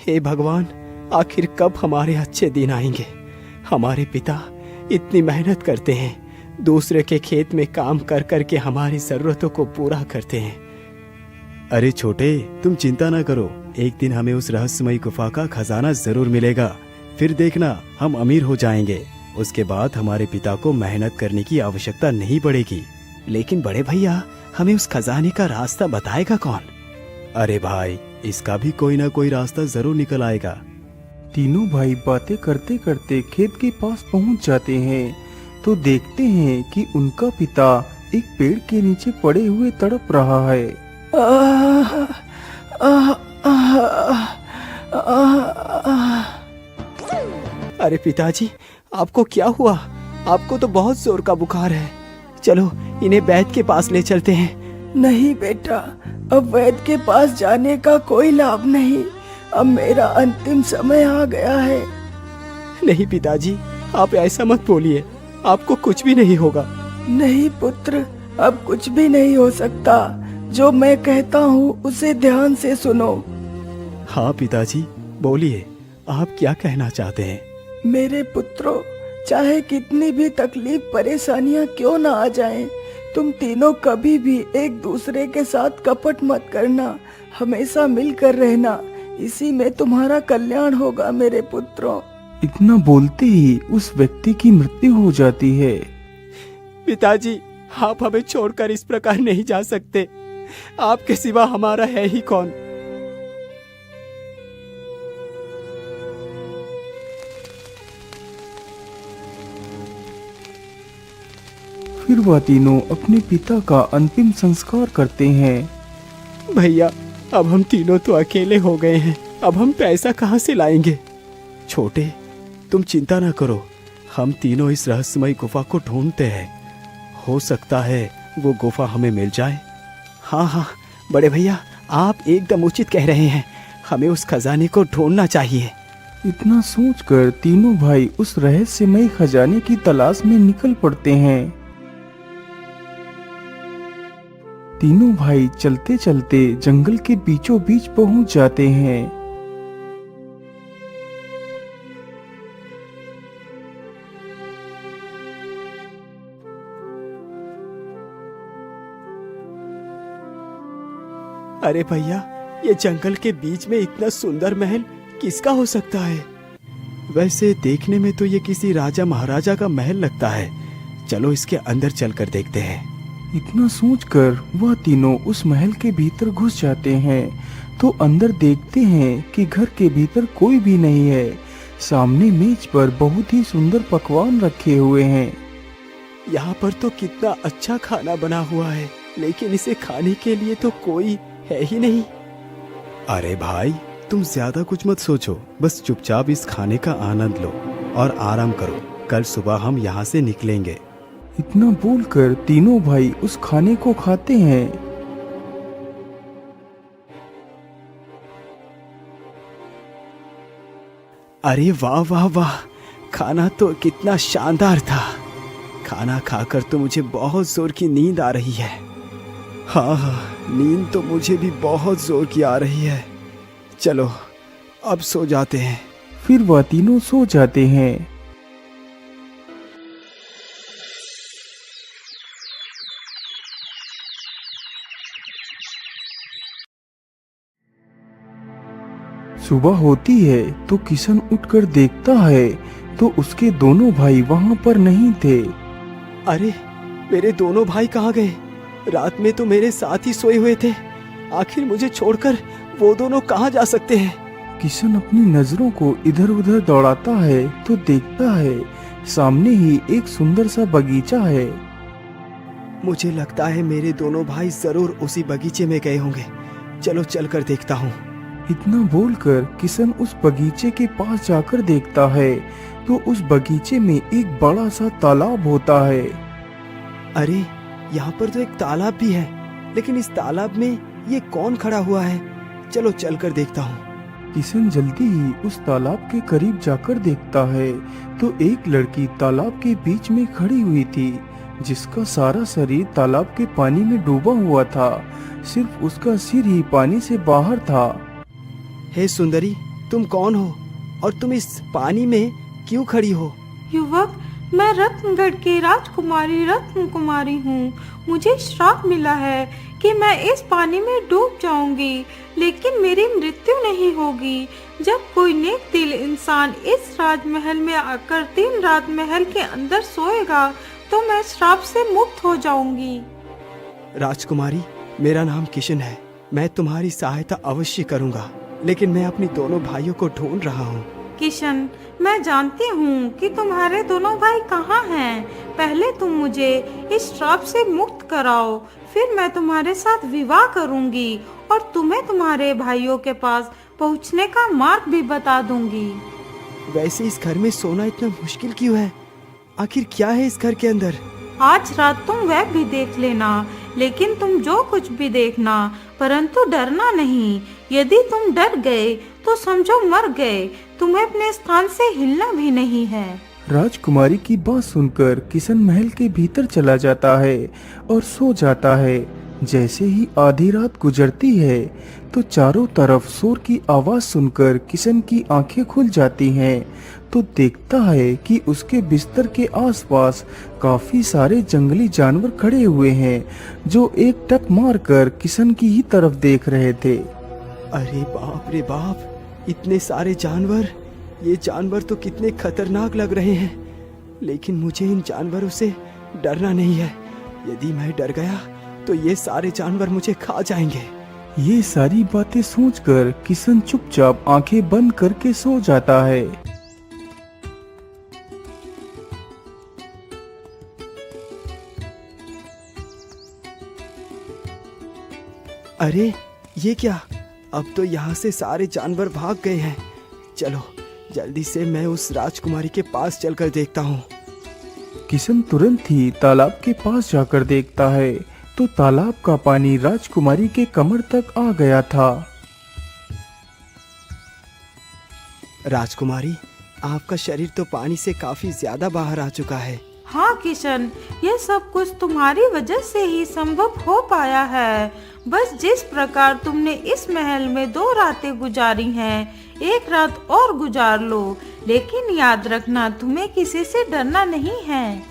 हे भगवान, आखिर कब हमारे अच्छे दिन आएंगे। हमारे पिता इतनी मेहनत करते हैं, दूसरे के खेत में काम कर कर के हमारी जरूरतों को पूरा करते हैं। अरे छोटे, तुम चिंता ना करो, एक दिन हमें उस रहस्यमयी गुफा का खजाना जरूर मिलेगा। फिर देखना, हम अमीर हो जाएंगे। उसके बाद हमारे पिता को मेहनत करने की आवश्यकता नहीं पड़ेगी। लेकिन बड़े भैया, हमें उस खजाने का रास्ता बताएगा कौन? अरे भाई, इसका भी कोई ना कोई रास्ता जरूर निकल आएगा। तीनों भाई बातें करते करते खेत के पास पहुंच जाते हैं तो देखते हैं कि उनका पिता एक पेड़ के नीचे पड़े हुए तड़प रहा है। अरे पिताजी, आपको क्या हुआ? आपको तो बहुत जोर का बुखार है। चलो इन्हें वैद्य के पास ले चलते हैं। नहीं बेटा, अब वैद्य के पास जाने का कोई लाभ नहीं। अब मेरा अंतिम समय आ गया है। नहीं पिताजी, आप ऐसा मत बोलिए, आपको कुछ भी नहीं होगा। नहीं पुत्र, अब कुछ भी नहीं हो सकता। जो मैं कहता हूँ उसे ध्यान से सुनो। हाँ पिताजी, बोलिए, आप क्या कहना चाहते हैं? मेरे पुत्रों, चाहे कितनी भी तकलीफ परेशानियां क्यों ना आ जाएं, तुम तीनों कभी भी एक दूसरे के साथ कपट मत करना। हमेशा मिलकर रहना, इसी में तुम्हारा कल्याण होगा मेरे पुत्रों। इतना बोलते ही उस व्यक्ति की मृत्यु हो जाती है। पिताजी, आप हमें छोड़कर इस प्रकार नहीं जा सकते। आपके सिवा हमारा है ही कौन? फिर वह तीनों अपने पिता का अंतिम संस्कार करते हैं। भैया, अब हम तीनों तो अकेले हो गए हैं। अब हम पैसा कहाँ से लाएंगे? छोटे, तुम चिंता ना करो, हम तीनों इस रहस्यमयी गुफा को ढूंढते हैं। हो सकता है वो गुफा हमें मिल जाए। हाँ हाँ बड़े भैया, आप एकदम उचित कह रहे हैं। हमें उस खजाने को ढूंढना चाहिए। इतना सोचकर तीनों भाई उस रहस्यमय खजाने की तलाश में निकल पड़ते हैं। तीनों भाई चलते चलते जंगल के बीचों बीच पहुंच जाते हैं। अरे भैया, ये जंगल के बीच में इतना सुंदर महल किसका हो सकता है? वैसे देखने में तो ये किसी राजा महाराजा का महल लगता है। चलो इसके अंदर चलकर देखते हैं। इतना सोचकर वह तीनों उस महल के भीतर घुस जाते हैं तो अंदर देखते हैं कि घर के भीतर कोई भी नहीं है। सामने मेज पर बहुत ही सुंदर पकवान रखे हुए हैं। यहाँ पर तो कितना अच्छा खाना बना हुआ है, लेकिन इसे खाने के लिए तो कोई है ही नहीं। अरे भाई, तुम ज्यादा कुछ मत सोचो, बस चुपचाप इस खाने का आनंद लो और आराम करो। कल सुबह हम यहाँ से निकलेंगे। इतना बोलकर तीनों भाई उस खाने को खाते हैं। अरे वाह वाह वाह, खाना तो कितना शानदार था। खाना खाकर तो मुझे बहुत जोर की नींद आ रही है। हाँ हाँ, नींद तो मुझे भी बहुत जोर की आ रही है। चलो अब सो जाते हैं। फिर वह तीनों सो जाते हैं। सुबह होती है तो किशन उठकर देखता है तो उसके दोनों भाई वहां पर नहीं थे। अरे, मेरे दोनों भाई कहाँ गए? रात में तो मेरे साथ ही सोए हुए थे। आखिर मुझे छोड़कर वो दोनों कहाँ जा सकते हैं? किशन अपनी नजरों को इधर उधर दौड़ाता है तो देखता है सामने ही एक सुंदर सा बगीचा है। मुझे लगता है मेरे दोनों भाई जरूर उसी बगीचे में गए होंगे। चलो चलकर देखता हूँ। इतना बोलकर किशन उस बगीचे के पास जाकर देखता है तो उस बगीचे में एक बड़ा सा तालाब होता है। अरे, यहाँ पर तो एक तालाब भी है, लेकिन इस तालाब में ये कौन खड़ा हुआ है? चलो चलकर देखता हूँ। किशन जल्दी ही उस तालाब के करीब जाकर देखता है तो एक लड़की तालाब के बीच में खड़ी हुई थी, जिसका सारा शरीर तालाब के पानी में डूबा हुआ था। सिर्फ उसका सिर ही पानी से बाहर था। हे सुंदरी, तुम कौन हो और तुम इस पानी में क्यों खड़ी हो? युवक, मैं रत्नगढ़ की राजकुमारी रत्न कुमारी हूँ। मुझे श्राप मिला है कि मैं इस पानी में डूब जाऊंगी, लेकिन मेरी मृत्यु नहीं होगी। जब कोई नेक दिल इंसान इस राजमहल में आकर दिन रात महल के अंदर सोएगा तो मैं श्राप से मुक्त हो जाऊंगी। राजकुमारी, मेरा नाम किशन है। मैं तुम्हारी सहायता अवश्य करूंगा, लेकिन मैं अपनी दोनों भाइयों को ढूंढ रहा हूँ। किशन, मैं जानती हूँ कि तुम्हारे दोनों भाई कहाँ हैं। पहले तुम मुझे इस श्राप से मुक्त कराओ, फिर मैं तुम्हारे साथ विवाह करूँगी और तुम्हें तुम्हारे भाइयों के पास पहुँचने का मार्ग भी बता दूंगी। वैसे इस घर में सोना इतना मुश्किल क्यों है? आखिर क्या है इस घर के अंदर? आज रात तुम वह भी देख लेना, लेकिन तुम जो कुछ भी देखना, परंतु डरना नहीं। यदि तुम डर गए तो समझो मर गए। तुम्हें अपने स्थान से हिलना भी नहीं है। राजकुमारी की बात सुनकर किशन महल के भीतर चला जाता है और सो जाता है। जैसे ही आधी रात गुजरती है तो चारों तरफ शोर की आवाज सुनकर किशन की आंखें खुल जाती हैं। तो देखता है कि उसके बिस्तर के आसपास काफी सारे जंगली जानवर खड़े हुए हैं, जो एक टक मारकर किशन की ही तरफ देख रहे थे। अरे बाप रे बाप, इतने सारे जानवर! ये जानवर तो कितने खतरनाक लग रहे हैं, लेकिन मुझे इन जानवरों से डरना नहीं है। यदि मैं डर गया तो ये सारे जानवर मुझे खा जाएंगे। ये सारी बातें सोचकर किशन चुपचाप आंखें बंद करके सो जाता है। अरे ये क्या? अब तो यहाँ से सारे जानवर भाग गए हैं। चलो जल्दी से मैं उस राजकुमारी के पास चलकर देखता हूँ। किशन तुरंत ही तालाब के पास जाकर देखता है तो तालाब का पानी राजकुमारी के कमर तक आ गया था। राजकुमारी, आपका शरीर तो पानी से काफी ज्यादा बाहर आ चुका है। हाँ किशन, यह सब कुछ तुम्हारी वजह से ही संभव हो पाया है। बस जिस प्रकार तुमने इस महल में 2 रातें गुजारी हैं, एक रात और गुजार लो, लेकिन याद रखना तुम्हें किसी से डरना नहीं है।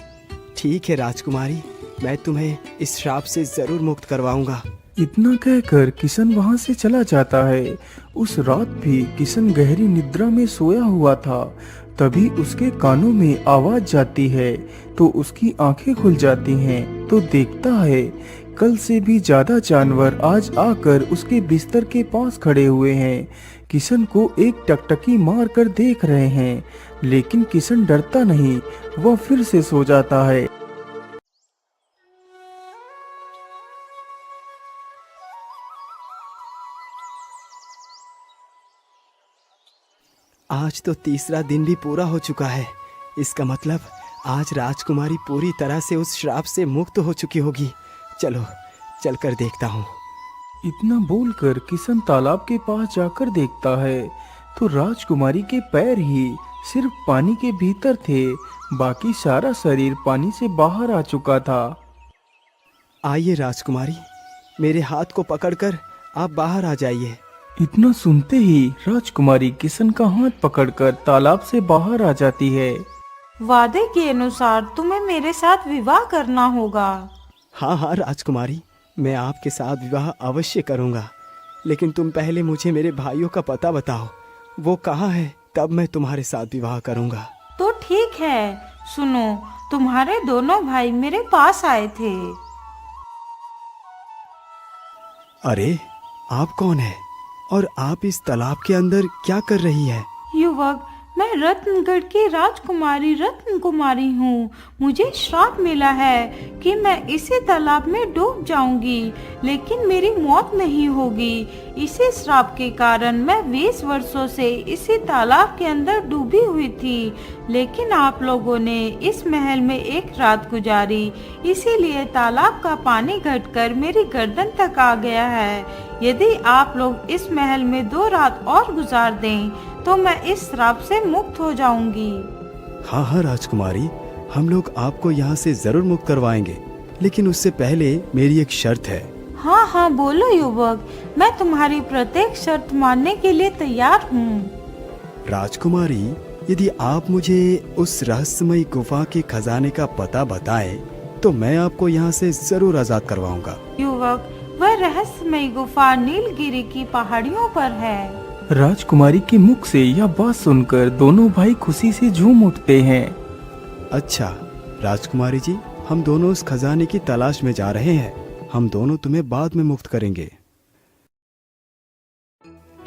ठीक है राजकुमारी, मैं तुम्हें इस श्राप से जरूर मुक्त करवाऊंगा। इतना कहकर किशन वहाँ से चला जाता है। उस रात भी किशन गहरी निद्रा में सोया हुआ था। तभी उसके कानों में आवाज जाती है तो उसकी आंखें खुल जाती हैं। तो देखता है कल से भी ज्यादा जानवर आज आकर उसके बिस्तर के पास खड़े हुए हैं। किशन को एक टकटकी मार कर देख रहे हैं, लेकिन किशन डरता नहीं, वह फिर से सो जाता है। आज तो तीसरा दिन भी पूरा हो चुका है। इसका मतलब आज राजकुमारी पूरी तरह से उस श्राप से मुक्त हो चुकी होगी। चलो चलकर देखता हूँ। इतना बोलकर किशन तालाब के पास जाकर देखता है तो राजकुमारी के पैर ही सिर्फ पानी के भीतर थे, बाकी सारा शरीर पानी से बाहर आ चुका था। आइए राजकुमारी, मेरे हाथ को पकड़कर आप बाहर आ जाइए। इतना सुनते ही राजकुमारी किशन का हाथ पकड़कर तालाब से बाहर आ जाती है। वादे के अनुसार तुम्हें मेरे साथ विवाह करना होगा। हाँ हाँ राजकुमारी, मैं आपके साथ विवाह अवश्य करूँगा, लेकिन तुम पहले मुझे मेरे भाइयों का पता बताओ, वो कहाँ है, तब मैं तुम्हारे साथ विवाह करूँगा। तो ठीक है, सुनो, तुम्हारे दोनों भाई मेरे पास आए थे। अरे आप कौन है और आप इस तालाब के अंदर क्या कर रही है? युवक, मैं रत्नगढ़ की राजकुमारी रत्न कुमारी हूँ। मुझे श्राप मिला है कि मैं इसी तालाब में डूब जाऊंगी, लेकिन मेरी मौत नहीं होगी। इसी श्राप के कारण मैं 20 वर्षों से इसी तालाब के अंदर डूबी हुई थी, लेकिन आप लोगों ने इस महल में एक रात गुजारी, इसीलिए तालाब का पानी घटकर मेरी गर्दन तक आ गया है। यदि आप लोग इस महल में 2 रात और गुजार दें तो मैं इस श्राप से मुक्त हो जाऊंगी। हाँ हाँ राजकुमारी, हम लोग आपको यहाँ से जरूर मुक्त करवाएंगे, लेकिन उससे पहले मेरी एक शर्त है। हाँ हाँ बोलो युवक, मैं तुम्हारी प्रत्येक शर्त मानने के लिए तैयार हूँ। राजकुमारी, यदि आप मुझे उस रहस्यमयी गुफा के खजाने का पता बताएं, तो मैं आपको यहाँ से जरूर आजाद करवाऊंगा। युवक, वह रहस्यमय गुफा नीलगिरी की पहाड़ियों पर है। राजकुमारी के मुख से यह बात सुनकर दोनों भाई खुशी से झूम उठते हैं। अच्छा राजकुमारी जी, हम दोनों उस खजाने की तलाश में जा रहे हैं। हम दोनों तुम्हें बाद में मुक्त करेंगे।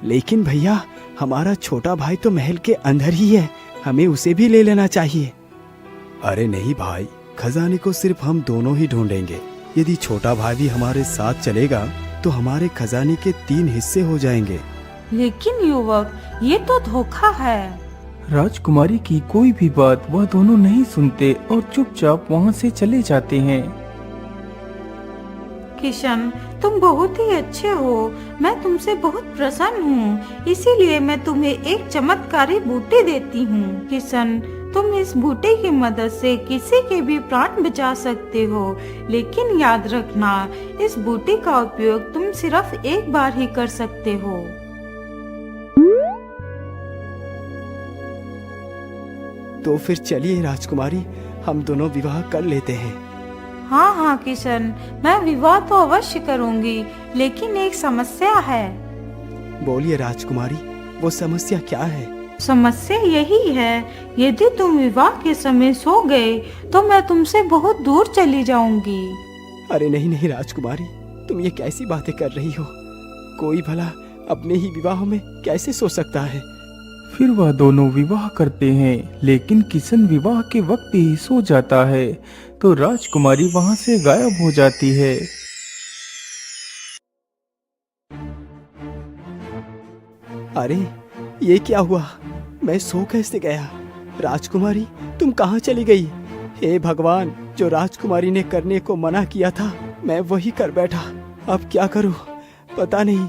लेकिन भैया, हमारा छोटा भाई तो महल के अंदर ही है, हमें उसे भी ले लेना चाहिए। अरे नहीं भाई, खजाने को सिर्फ हम दोनों ही ढूंढेंगे। यदि छोटा भाई भी हमारे साथ चलेगा तो हमारे खजाने के 3 हिस्से हो जाएंगे। लेकिन युवक, ये तो धोखा है। राजकुमारी की कोई भी बात वह दोनों नहीं सुनते और चुपचाप वहाँ से चले जाते हैं। किशन, तुम बहुत ही अच्छे हो। मैं तुमसे बहुत प्रसन्न हूँ, इसीलिए मैं तुम्हें एक चमत्कारी बूटी देती हूँ। किशन, तुम इस बूटे की मदद से किसी के भी प्राण बचा सकते हो, लेकिन याद रखना, इस बूटी का उपयोग तुम सिर्फ एक बार ही कर सकते हो। तो फिर चलिए राजकुमारी, हम दोनों विवाह कर लेते हैं। हाँ हाँ किशन, मैं विवाह तो अवश्य करूँगी, लेकिन एक समस्या है। बोलिए राजकुमारी, वो समस्या क्या है? समस्या यही है, यदि तुम विवाह के समय सो गए तो मैं तुमसे बहुत दूर चली जाऊंगी। अरे नहीं नहीं राजकुमारी, तुम ये कैसी बातें कर रही हो? कोई भला अपने ही विवाह में कैसे सो सकता है? फिर वह दोनों विवाह करते हैं, लेकिन किशन विवाह के वक्त ही सो जाता है तो राजकुमारी वहाँ से गायब हो जाती है। अरे ये क्या हुआ? मैं सो कैसे गया? राजकुमारी, तुम कहाँ चली गई? हे भगवान, जो राजकुमारी ने करने को मना किया था मैं वही कर बैठा। अब क्या करूँ? पता नहीं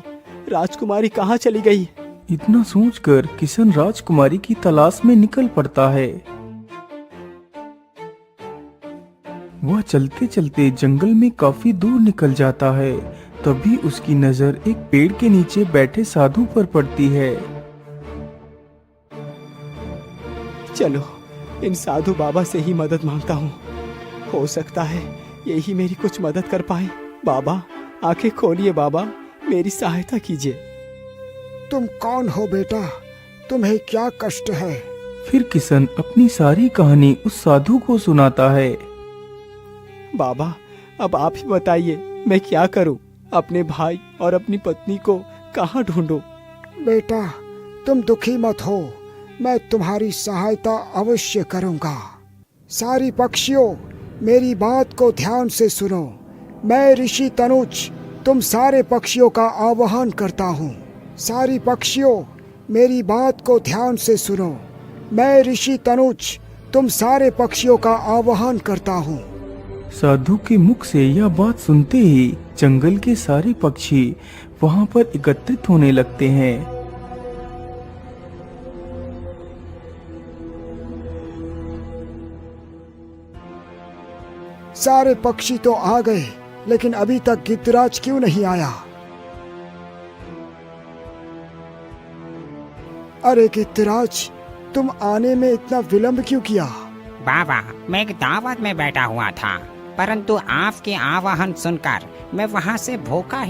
राजकुमारी कहाँ चली गई। इतना सोचकर किशन राजकुमारी की तलाश में निकल पड़ता है। वह चलते चलते जंगल में काफी दूर निकल जाता है। तभी उसकी नजर एक पेड़ के नीचे बैठे साधु पर पड़ती है। चलो इन साधु बाबा से ही मदद मांगता हूँ, हो सकता है यही मेरी कुछ मदद कर पाए। बाबा, आंखें खोलिए बाबा, मेरी सहायता कीजिए। तुम कौन हो बेटा? तुम्हें क्या कष्ट है? फिर किशन अपनी सारी कहानी उस साधु को सुनाता है। बाबा, अब आप ही बताइए, मैं क्या करूं? अपने भाई और अपनी पत्नी को कहाँ ढूंढूं? बेटा, तुम दुखी मत हो, मैं तुम्हारी सहायता अवश्य करूंगा। सारी पक्षियों, मेरी बात को ध्यान से सुनो। मैं ऋषि तनुज तुम सारे पक्षियों का आवाहन करता हूँ। सारी पक्षियों, मेरी बात को ध्यान से सुनो। मैं ऋषि तनुज तुम सारे पक्षियों का आवाहन करता हूँ। साधु के मुख से यह बात सुनते ही जंगल के सारे पक्षी वहाँ पर एकत्रित होने लगते हैं। सारे पक्षी तो आ गए, लेकिन अभी तक गिद्धराज क्यों नहीं आया? अरे गिद्धराज, तुम आने में इतना विलंब क्यों किया? बाबा, मैं एक दावत में बैठा हुआ था, परंतु आपके आवाहन सुनकर मैं वहाँ से भूखा